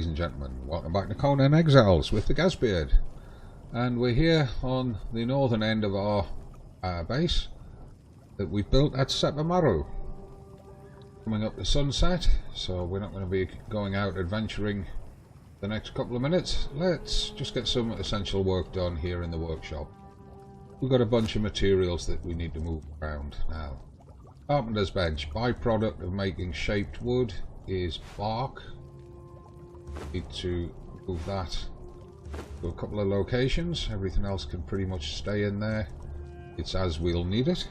ladies and gentlemen. Welcome back to Conan Exiles with the Gazbeard. And we're here on the northern end of our base that we've built at Sepermaru. Coming up to sunset, so we're not going to be going out adventuring the next couple of minutes. Let's just get some essential work done here in the workshop. We've got a bunch of materials that we need to move around now. Carpenter's bench. Byproduct of making shaped wood is bark. Need to move that to a couple of locations. Everything else can pretty much stay in there. It's as we'll need it.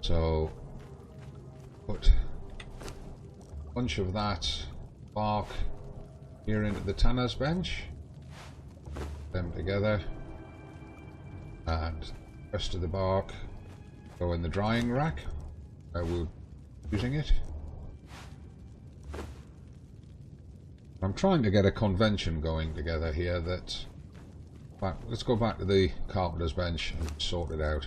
So put a bunch of that bark here into the tanner's bench. Put them together, and the rest of the bark go in the drying rack where we're using it. I'm trying to get a convention going together here that... let's go back to the carpenter's bench and sort it out.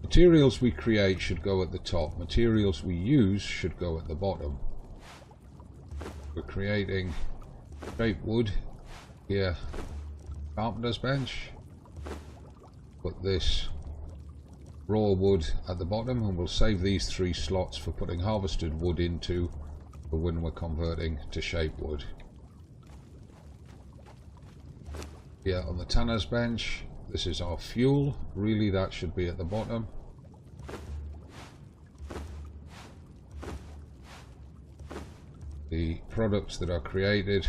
Materials we create should go at the top. Materials we use should go at the bottom. We're creating shaped wood here, carpenter's bench. Put this raw wood at the bottom, and we'll save these 3 slots for putting harvested wood into for when we're converting to shaped wood. Here on the tanner's bench, this is our fuel. Really, that should be at the bottom. The products that are created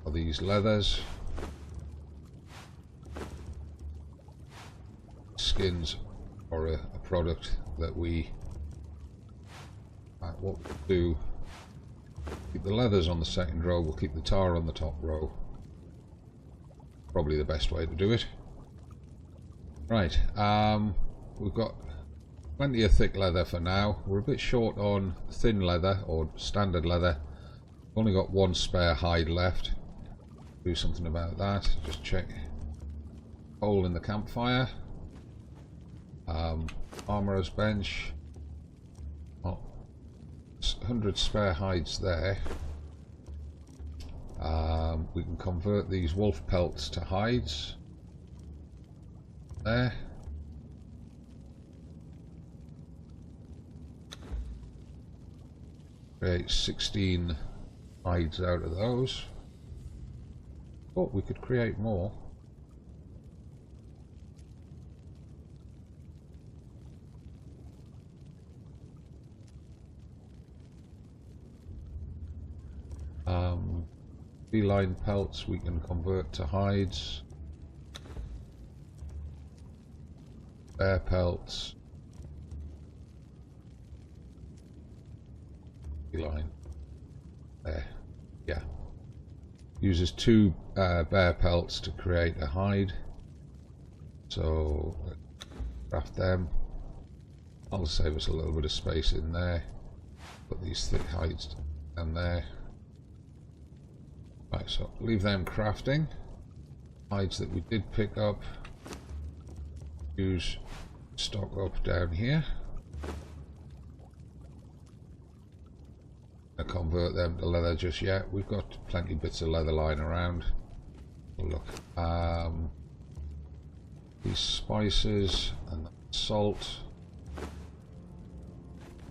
are these leathers. Skins are a product that we what we'll do, keep the leathers on the second row, we'll keep the tar on the top row. Probably the best way to do it. Right, we've got plenty of thick leather for now. We're a bit short on thin leather or standard leather. Only got 1 spare hide left. Do something about that. Just check hole in the campfire. Armourer's bench. 100 spare hides there. We can convert these wolf pelts to hides. There. Create 16 hides out of those. Thought we could create more. Feline pelts we can convert to hides. Bear pelts. Feline. There. Yeah. Uses 2 bear pelts to create a hide. So let's craft them. That'll save us a little bit of space in there. Put these thick hides down there. Right, so leave them crafting. Hides that we did pick up, use stock up down here. I'll convert them to leather just yet. We've got plenty of bits of leather lying around. Look, these spices and salt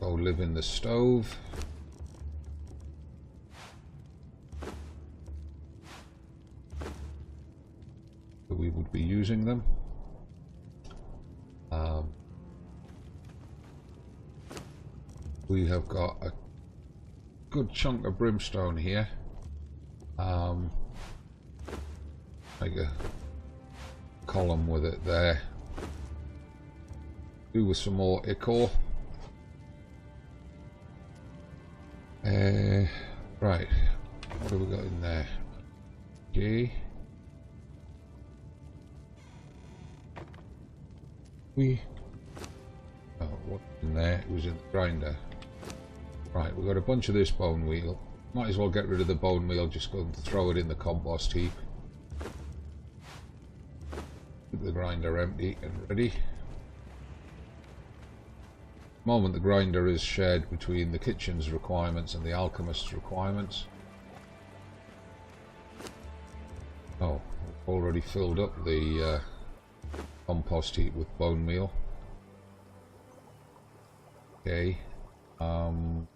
go live in the stove. We would be using them. We have got a good chunk of brimstone here. Make a column with it there. Do with some more ichor. Right, what have we got in there? Okay. Oh, what's in there? It was in the grinder. Right, we've got a bunch of this bone meal. Might as well get rid of the bone meal, just go and throw it in the compost heap. Keep the grinder empty and ready. At the moment the grinder is shared between the kitchen's requirements and the alchemist's requirements. Oh, we've already filled up the compost heap with bone meal. Okay. We'll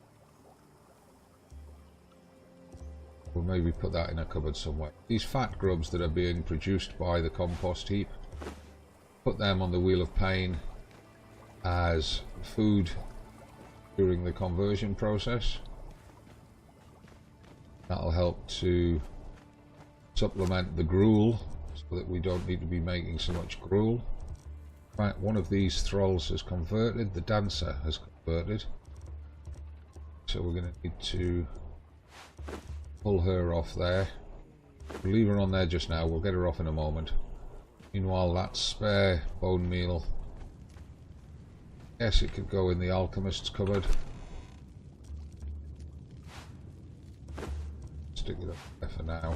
maybe put that in a cupboard somewhere. These fat grubs that are being produced by the compost heap, put them on the Wheel of Pain as food during the conversion process. That'll help to supplement the gruel so that we don't need to be making so much gruel. Right, one of these thralls has converted, the dancer has converted. So we're going to need to pull her off there. We'll leave her on there just now, we'll get her off in a moment. Meanwhile, that spare bone meal, yes, it could go in the alchemist's cupboard. Stick it up there for now.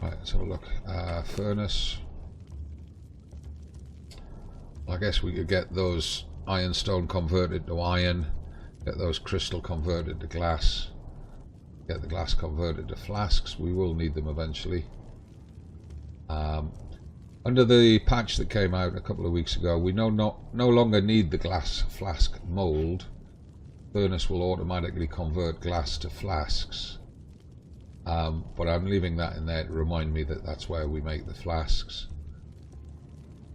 Right, let's have a look. Furnace. I guess we could get those ironstone converted to iron, get those crystal converted to glass, get the glass converted to flasks. We will need them eventually. Under the patch that came out a couple of weeks ago, we no longer need the glass flask mold. Furnace will automatically convert glass to flasks. But I'm leaving that in there to remind me that that's where we make the flasks.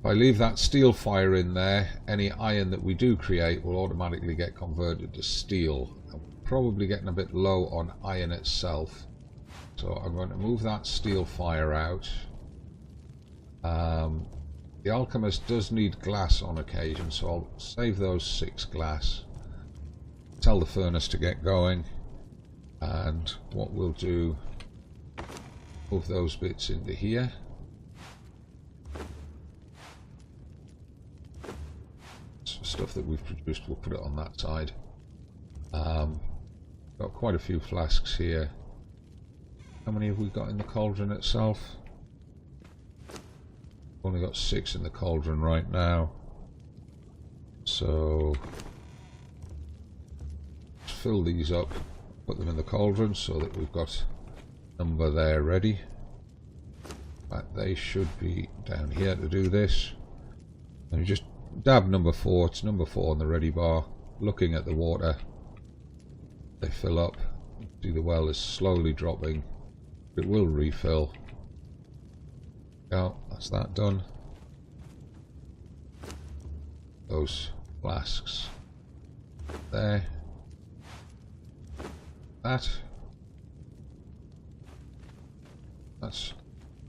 If I leave that steel fire in there, any iron that we do create will automatically get converted to steel. I'm probably getting a bit low on iron itself, so I'm going to move that steel fire out. The alchemist does need glass on occasion, so I'll save those 6 glass. Tell the furnace to get going, and what we'll do, move those bits into here. Stuff that we've produced, we'll put it on that side. Got quite a few flasks here. How many have we got in the cauldron itself? Only got 6 in the cauldron right now. So let's fill these up, put them in the cauldron so that we've got number there ready. Right, they should be down here to do this. And you just dab number 4, it's number 4 on the ready bar, looking at the water. They fill up. See, the well is slowly dropping. It will refill. Oh, that's that done. Those flasks there. That's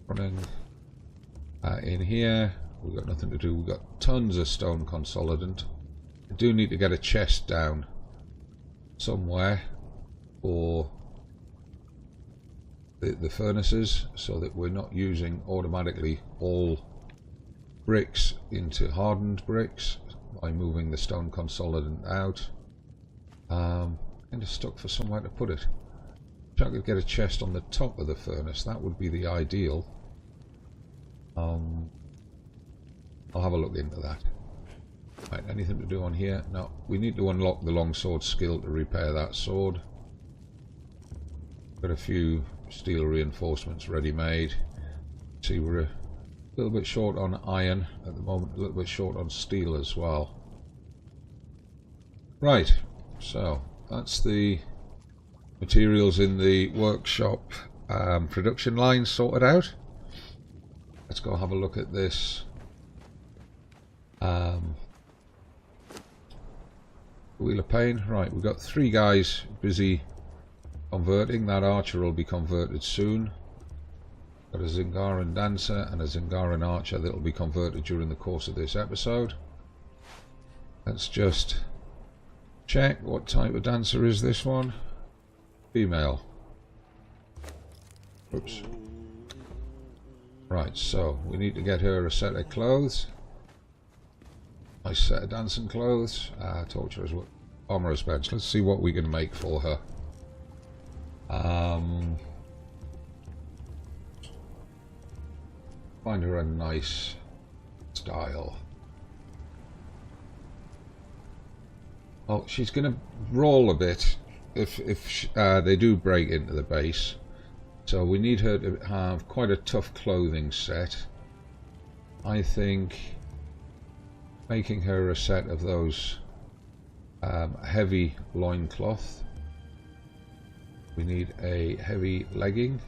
running in here. We've got nothing to do. We've got tons of stone consolidant. I do need to get a chest down somewhere for the furnaces, so that we're not using automatically all bricks into hardened bricks by moving the stone consolidant out. Kind of stuck for somewhere to put it. If I could get a chest on the top of the furnace, that would be the ideal. I'll have a look into that. Right, anything to do on here? No, we need to unlock the longsword skill to repair that sword. Got a few steel reinforcements ready made. See, we're a little bit short on iron at the moment, a little bit short on steel as well. Right, so that's the materials in the workshop production line sorted out. Let's go have a look at this Wheel of Pain. Right, we've got 3 guys busy converting. That archer will be converted soon. Got a Zingaran dancer and a Zingaran archer that will be converted during the course of this episode. Let's just check what type of dancer is this one. Female. Oops. Right, so we need to get her a set of clothes. Nice set of dancing clothes. Torturer's armourer's bench. Let's see what we can make for her. Find her a nice style. Oh, she's going to roll a bit if they do break into the base. So we need her to have quite a tough clothing set. I think making her a set of those heavy loincloth. We need a heavy legging.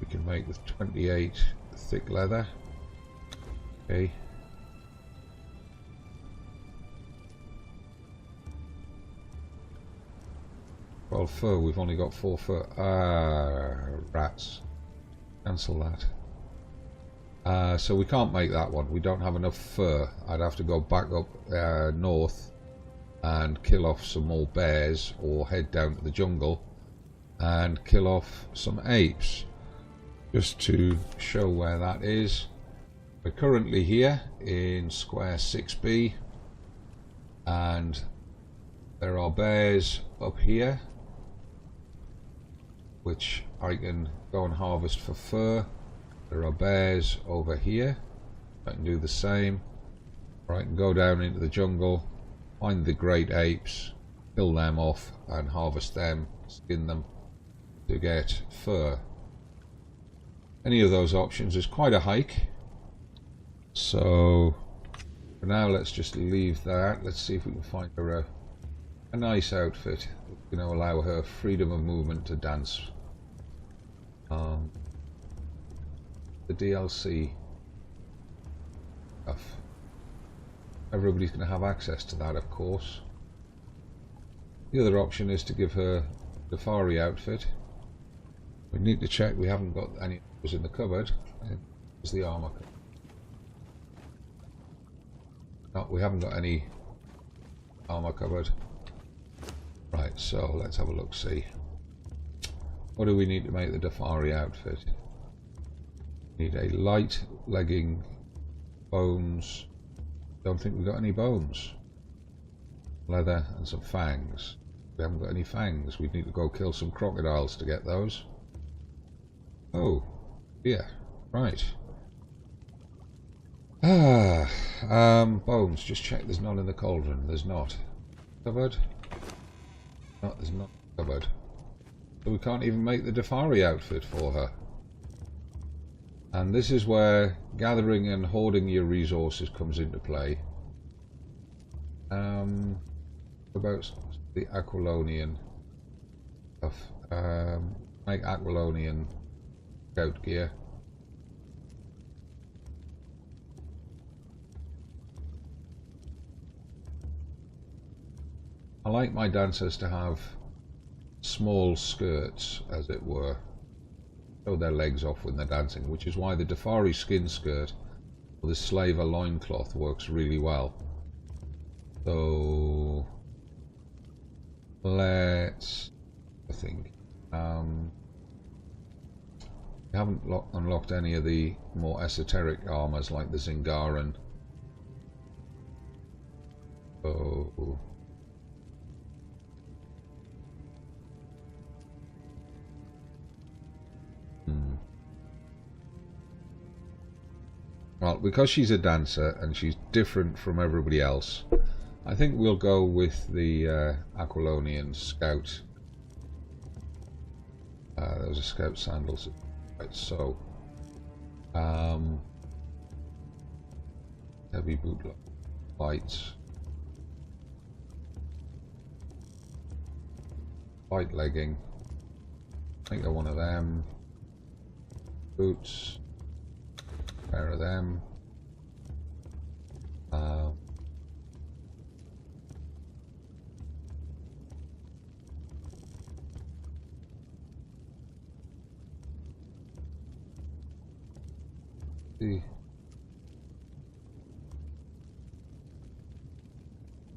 We can make with 28 thick leather. Okay. Well, fur, we've only got 4 fur. Rats. Cancel that. So we can't make that one. We don't have enough fur. I'd have to go back up north and kill off some more bears, or head down to the jungle and kill off some apes. Just to show where that is. We're currently here in square 6B, and there are bears up here which I can go and harvest for fur. There are bears over here. I can do the same. Or I can go down into the jungle, find the great apes, kill them off and harvest them, skin them to get fur. Any of those options is quite a hike. So for now, let's just leave that. Let's see if we can find her a nice outfit. You know, allow her freedom of movement to dance. The DLC stuff. Everybody's going to have access to that, of course. The other option is to give her the Safari outfit. We need to check we haven't got any of those in the cupboard. There's the armour. No, we haven't got any armour cupboard. Right, so let's have a look, see. What do we need to make the Safari outfit? We need a light legging, bones. Don't think we've got any bones. Leather and some fangs. We haven't got any fangs. We need to go kill some crocodiles to get those. Oh, yeah, right. Bones. Just check there's none in the cauldron. There's not. Cupboard? No, there's not cupboard. So we can't even make the Safari outfit for her. And this is where gathering and hoarding your resources comes into play. About the Aquilonian stuff. Make Aquilonian scout gear. I like my dancers to have small skirts, as it were. Show their legs off when they're dancing, which is why the Safari skin skirt or the Slaver loincloth works really well. So let's, I think, we haven't unlocked any of the more esoteric armors like the Zingaran. So well, because she's a dancer and she's different from everybody else, I think we'll go with the Aquilonian scout. Those are scout sandals. Right, so heavy boot lights, light legging. I think one of them. Boots. Pair of them.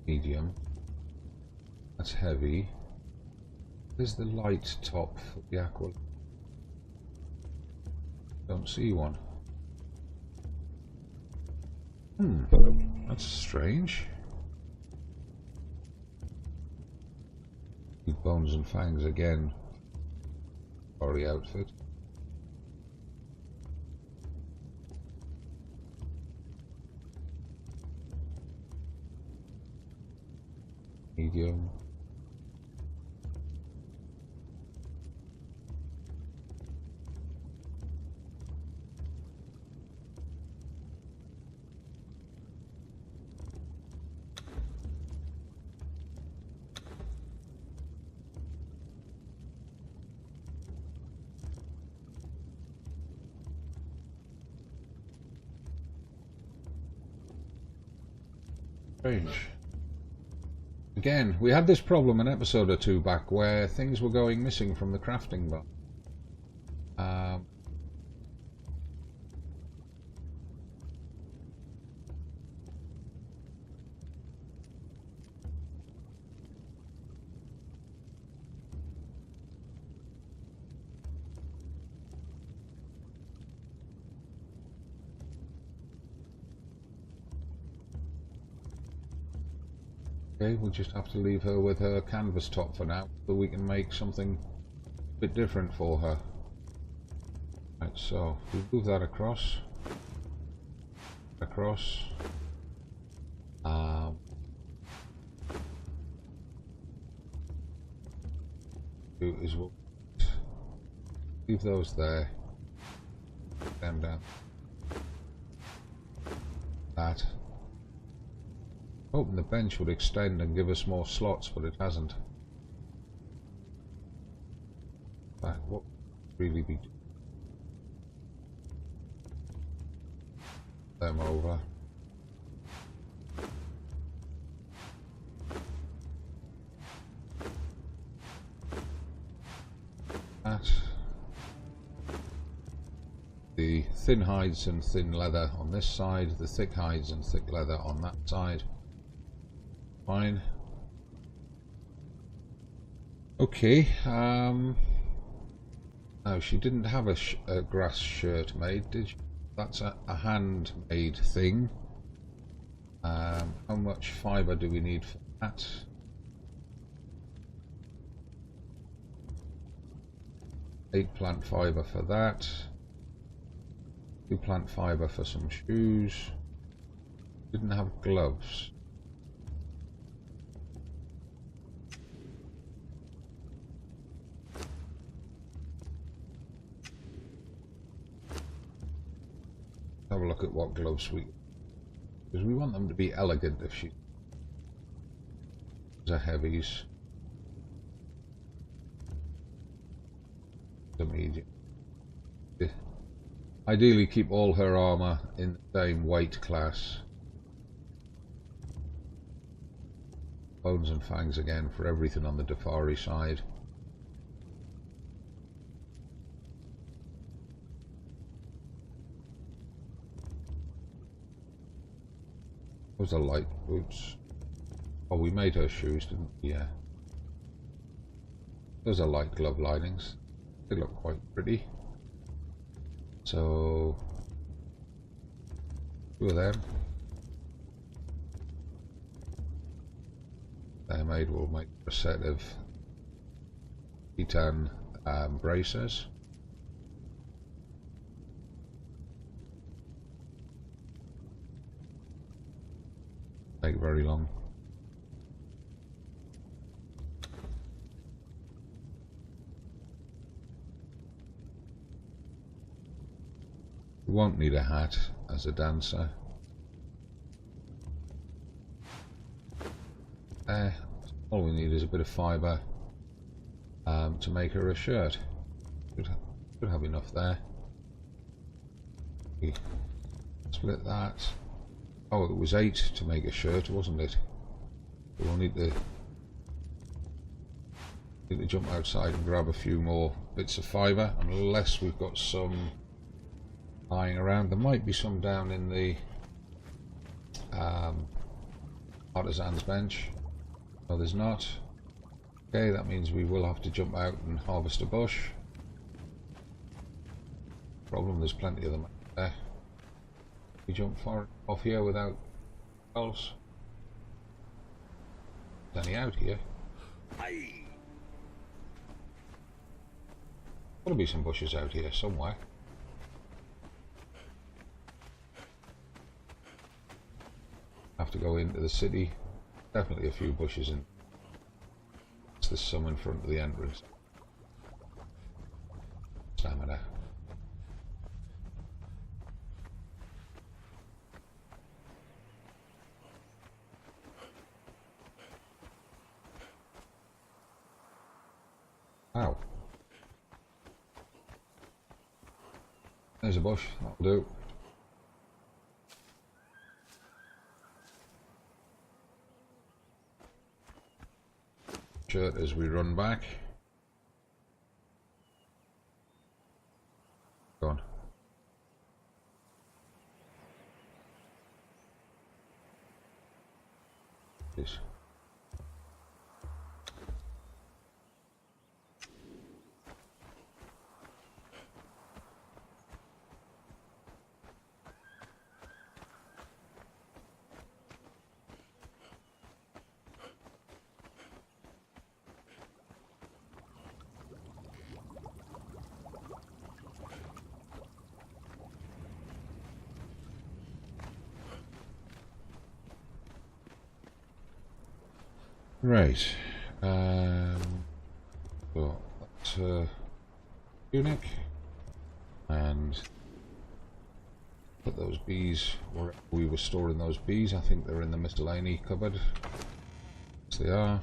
Medium. That's heavy. There's the light top for the aqua. Don't see one. That's strange. Bones and fangs again. Sorry, outfit. Medium. Strange. Again, we had this problem an episode or two back where things were going missing from the crafting bar. Okay, we'll just have to leave her with her canvas top for now, so we can make something a bit different for her. Right, so we move that across. Do is we'll leave those there. Put them down. That. Hoping the bench would extend and give us more slots, but it hasn't. But what would really be them over? That. The thin hides and thin leather on this side, the thick hides and thick leather on that side. Fine. Okay. Now she didn't have a grass shirt made, did she? That's a handmade thing. How much fibre do we need for that? Eight plant fibre for that. 2 plant fibre for some shoes. Didn't have gloves. Have a look at what gloves because we want them to be elegant. If she's a heavies, the medium. Ideally, keep all her armour in the same weight class. Bones and fangs again for everything on the Dafari side. Those are light boots. Oh, we made her shoes, didn't we? Yeah. Those are light glove linings. They look quite pretty. So, 2 of them. We'll make a set of Titan bracers. Take very long. We won't need a hat as a dancer. All we need is a bit of fibre to make her a shirt. Should have enough there. We split that. Oh, it was 8 to make a shirt, wasn't it? We'll need to jump outside and grab a few more bits of fibre, unless we've got some lying around. There might be some down in the artisan's bench. No, there's not. Okay, that means we will have to jump out and harvest a bush. Problem, there's plenty of them there. We jump far off here without else. There's any out here. Gotta be some bushes out here somewhere. Have to go into the city. Definitely a few bushes in. There's some in front of the entrance. Stamina. Ow. There's a bush, that'll do. shirt as we run back. Go on. This. Right, so that's tunic, and put those bees where we were storing those bees. I think they're in the miscellany cupboard. Yes, they are.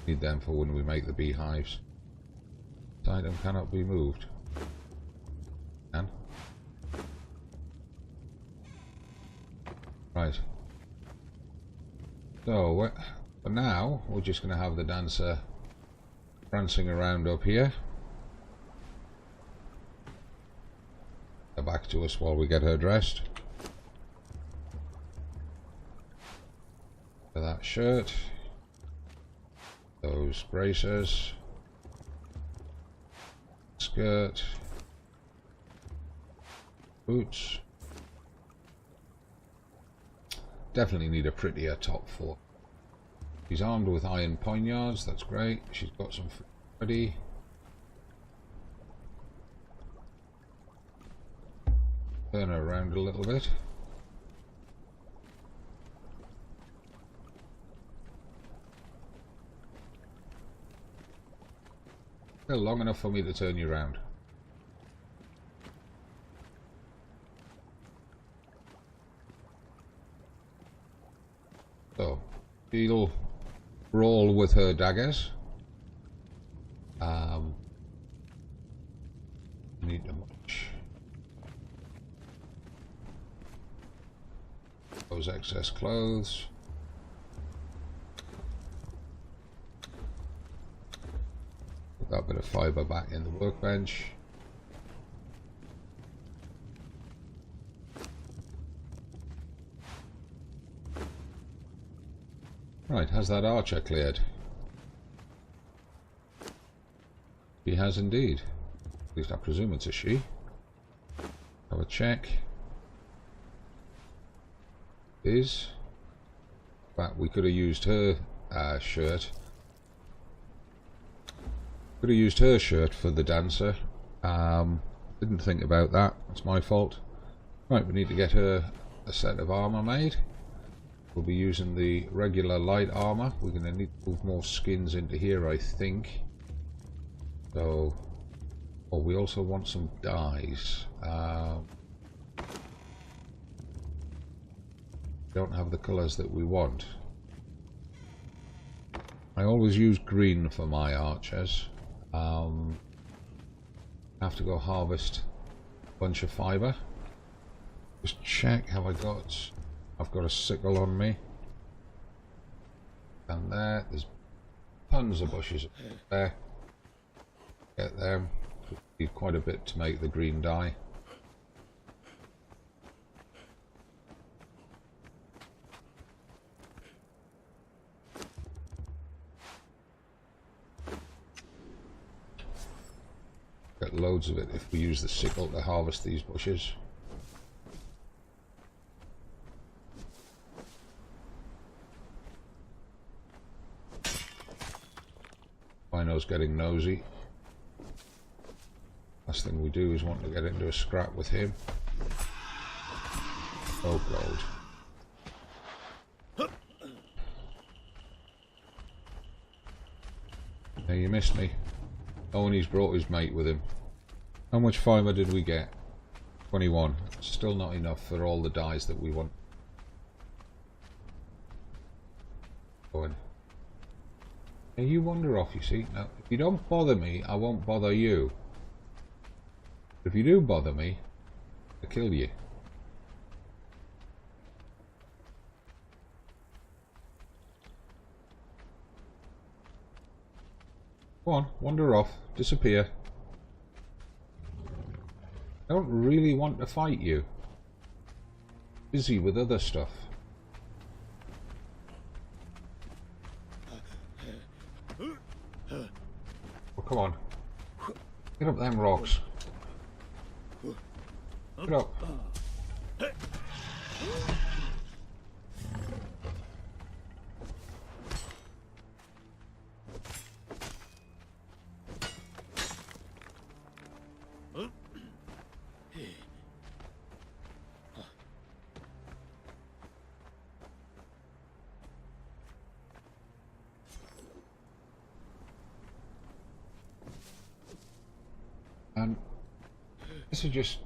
Need them for when we make the beehives. This item cannot be moved. Can? Right. So, for now, we're just going to have the dancer prancing around up here. Go back to us while we get her dressed. For that shirt. Those bracers. Skirt. Boots. Definitely need a prettier top for. She's armed with iron poignards, that's great. She's got some ready. Turn her around a little bit. Still long enough for me to turn you around. So, she'll roll with her daggers. Need to much. Those excess clothes. Put that bit of fibre back in the workbench. Right, has that archer cleared? She has indeed. At least I presume it's a she. Have a check. Is. But we could have used her shirt. Could have used her shirt for the dancer. Didn't think about that. That's my fault. Right, we need to get her a set of armour made. We'll be using the regular light armour. We're going to need to move more skins into here, I think. So, oh, we also want some dyes. Don't have the colours that we want. I always use green for my archers. Have to go harvest a bunch of fibre. Just check, have I got... I've got a sickle on me. And there's tons of bushes there. Get them. Need quite a bit to make the green dye. Get loads of it if we use the sickle to harvest these bushes. Rhino's getting nosy. Last thing we do is want to get into a scrap with him. Oh god. Hey, you missed me. Oh, and he's brought his mate with him. How much fibre did we get? 21. Still not enough for all the dyes that we want. Go in. Hey, you wander off, you see. Now, if you don't bother me, I won't bother you. If you do bother me, I'll kill you. Go on, wander off, disappear. I don't really want to fight you. Busy with other stuff. Oh, come on. Get up them rocks. Get up. And this is just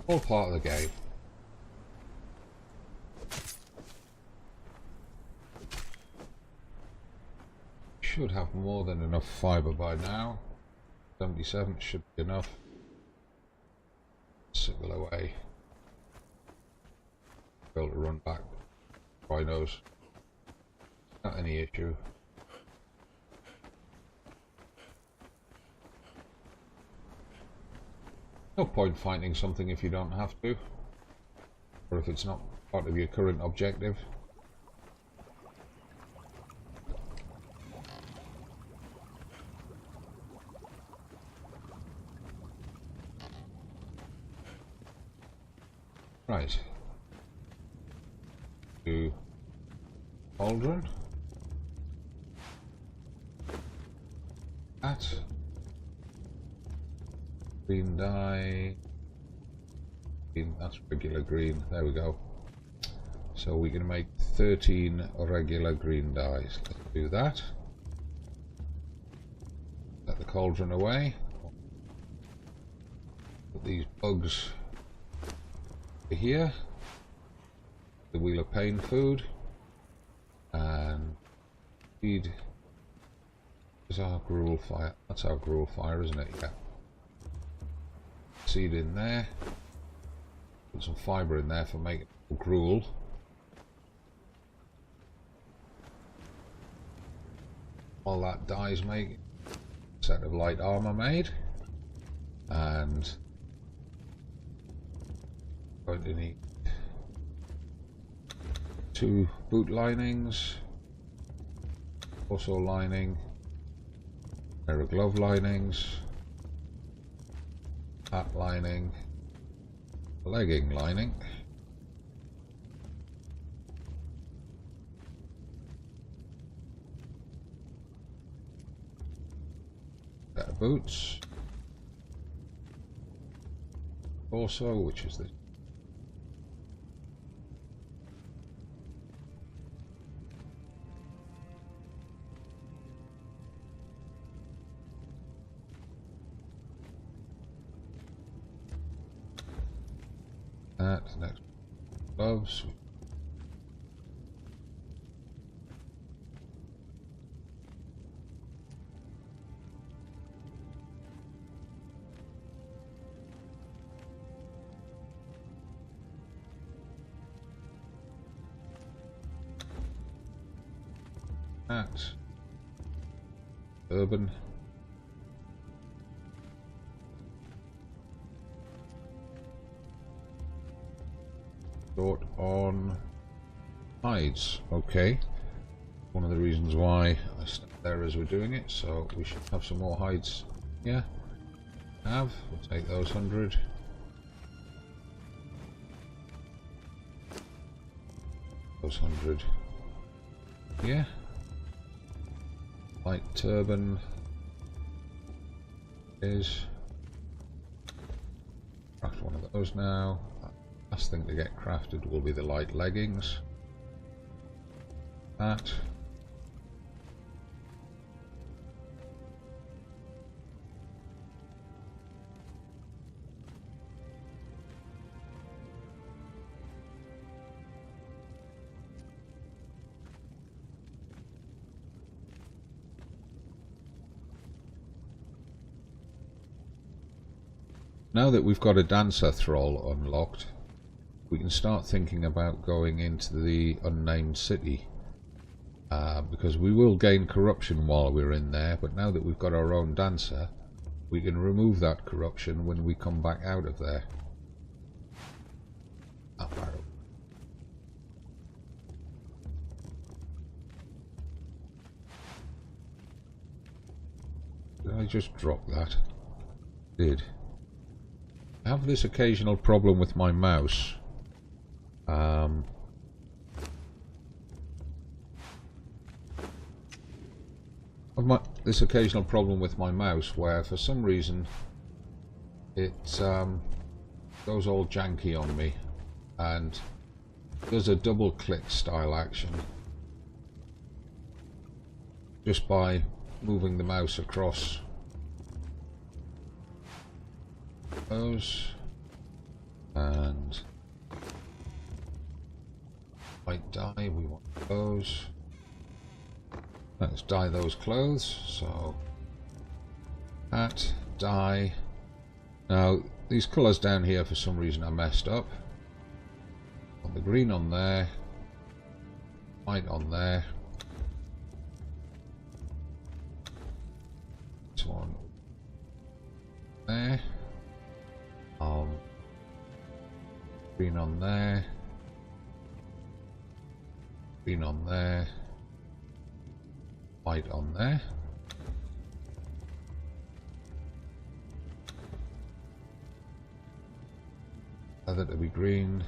all part of the game. Should have more than enough fibre by now. 77 should be enough. Sickle away. Be able to run back. Rhinos. Not any issue. No point finding something if you don't have to, or if it's not part of your current objective. Right. To cauldron. That. Green dye. Green, that's regular green. There we go. So we're going to make 13 regular green dyes. Let's do that. Set the cauldron away. Put these bugs here. The Wheel of Pain food. And feed. Is our gruel fire? That's our gruel fire, isn't it? Yeah. Seed in there. Put some fibre in there for making gruel. All that dyes make a set of light armour made. And going to need 2 boot linings, also lining, pair of glove linings, hat lining, legging lining, set of boots, also, which is this. Next gloves. Hat. Urban. Short on hides. Okay. One of the reasons why I stopped there as we're doing it, so we should have some more hides. Yeah. We'll take those 100. Those 100. Yeah. Light turban is. Craft one of those now. Last thing to get crafted will be the light leggings. That. Now that we've got a dancer thrall unlocked, we can start thinking about going into the unnamed city. because we will gain corruption while we're in there, but now that we've got our own dancer, we can remove that corruption when we come back out of there. Did I just drop that? Did. I have this occasional problem with my mouse. This occasional problem with my mouse where for some reason it goes all janky on me and does a double click style action just by moving the mouse across those, and white dye, we want those. Let's dye those clothes. So hat, dye. Now these colours down here for some reason are messed up. Got the green on there, white on there. This one there. Green on there. Green on there. White on there. Leather to be green.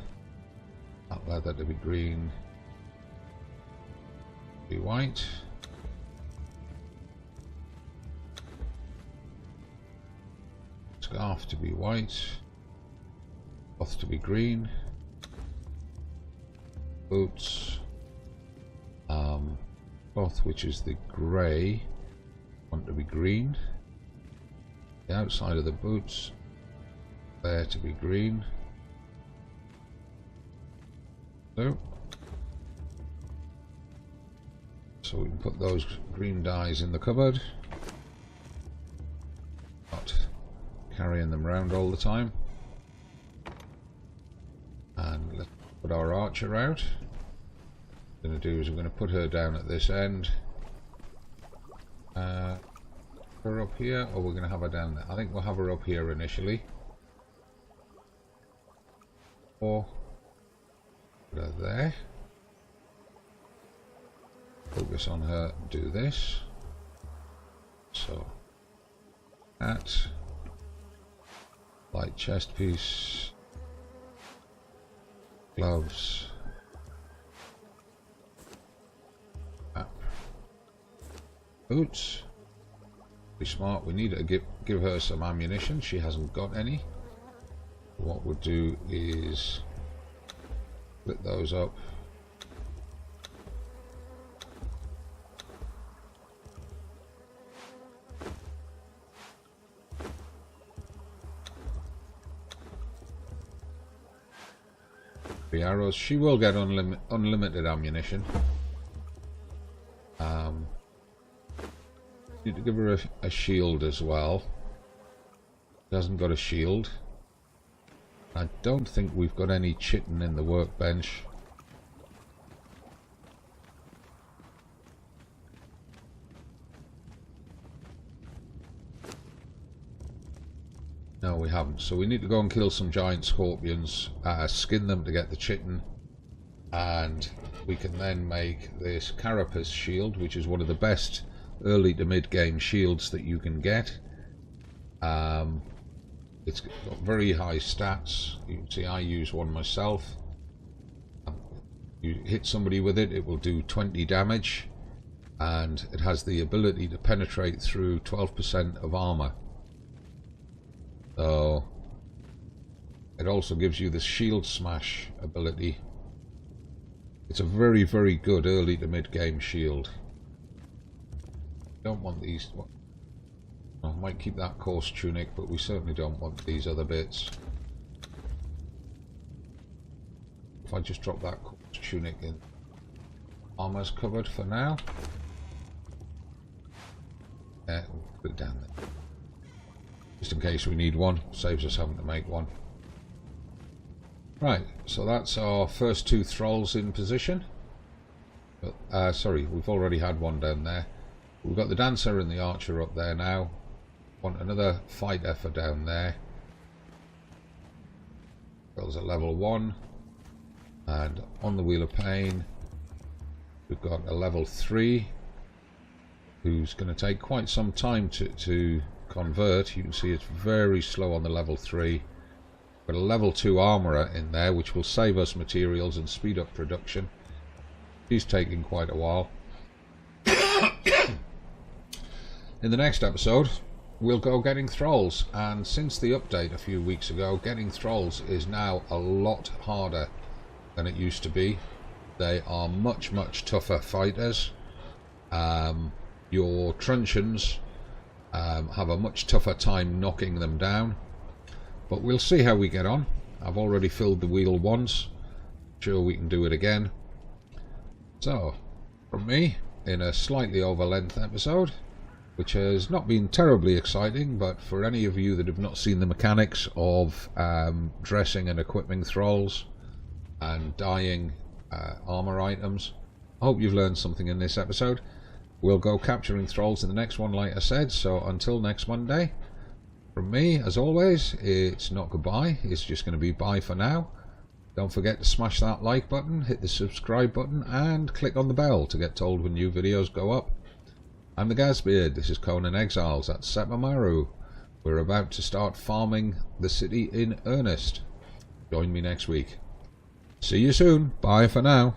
That leather to be green. Be white. Scarf to be white. Cloth to be green. Boots. Cloth, which is the grey, want to be green. The outside of the boots there to be green. So we can put those green dyes in the cupboard. Not carrying them around all the time. And let's put our archer out. What we're going to do is we're going to put her down at this end. Her up here, or we're going to have her down there. I think we'll have her up here initially. Or put her there. Focus on her, do this. So, hat, light chest piece, gloves. Boots. Be smart. We need to give her some ammunition. She hasn't got any. What we'll do is split those up. The arrows. She will get unlimited ammunition. Need to give her a shield as well. She hasn't got a shield. I don't think we've got any chitin in the workbench. No, we haven't. So we need to go and kill some giant scorpions, skin them to get the chitin, and we can then make this Carapace Shield, which is one of the best early to mid game shields that you can get. It's got very high stats. You can see I use one myself. You hit somebody with it, it will do 20 damage, and it has the ability to penetrate through 12% of armour. So it also gives you the shield smash ability. It's a very, very good early to mid game shield. Don't want these. I might keep that coarse tunic, but we certainly don't want these other bits. If I just drop that coarse tunic in, armor's covered for now. We'll put it down there, just in case we need one. Saves us having to make one. Right, so that's our first two thralls in position. Sorry, we've already had one down there. We've got the dancer and the archer up there now. Want another fighter for down there. Those are level 1. And on the Wheel of Pain, we've got a level 3 who's going to take quite some time to convert. You can see it's very slow on the level 3. Got a level 2 armourer in there, which will save us materials and speed up production. He's taking quite a while. In the next episode, we'll go getting Thralls, and since the update a few weeks ago, getting Thralls is now a lot harder than it used to be. They are much tougher fighters. Your truncheons have a much tougher time knocking them down, but we'll see how we get on. I've already filled the wheel once. Sure, we can do it again. So, from me, in a slightly over length episode, which has not been terribly exciting, but for any of you that have not seen the mechanics of dressing and equipping Thralls and dyeing armour items, I hope you've learned something in this episode. We'll go capturing Thralls in the next one, like I said, so until next Monday, from me, as always, it's not goodbye, it's just going to be bye for now. Don't forget to smash that like button, hit the subscribe button, and click on the bell to get told when new videos go up. I'm the Gazbeard, this is Conan Exiles at Sepermaru. We're about to start farming the city in earnest. Join me next week. See you soon, bye for now.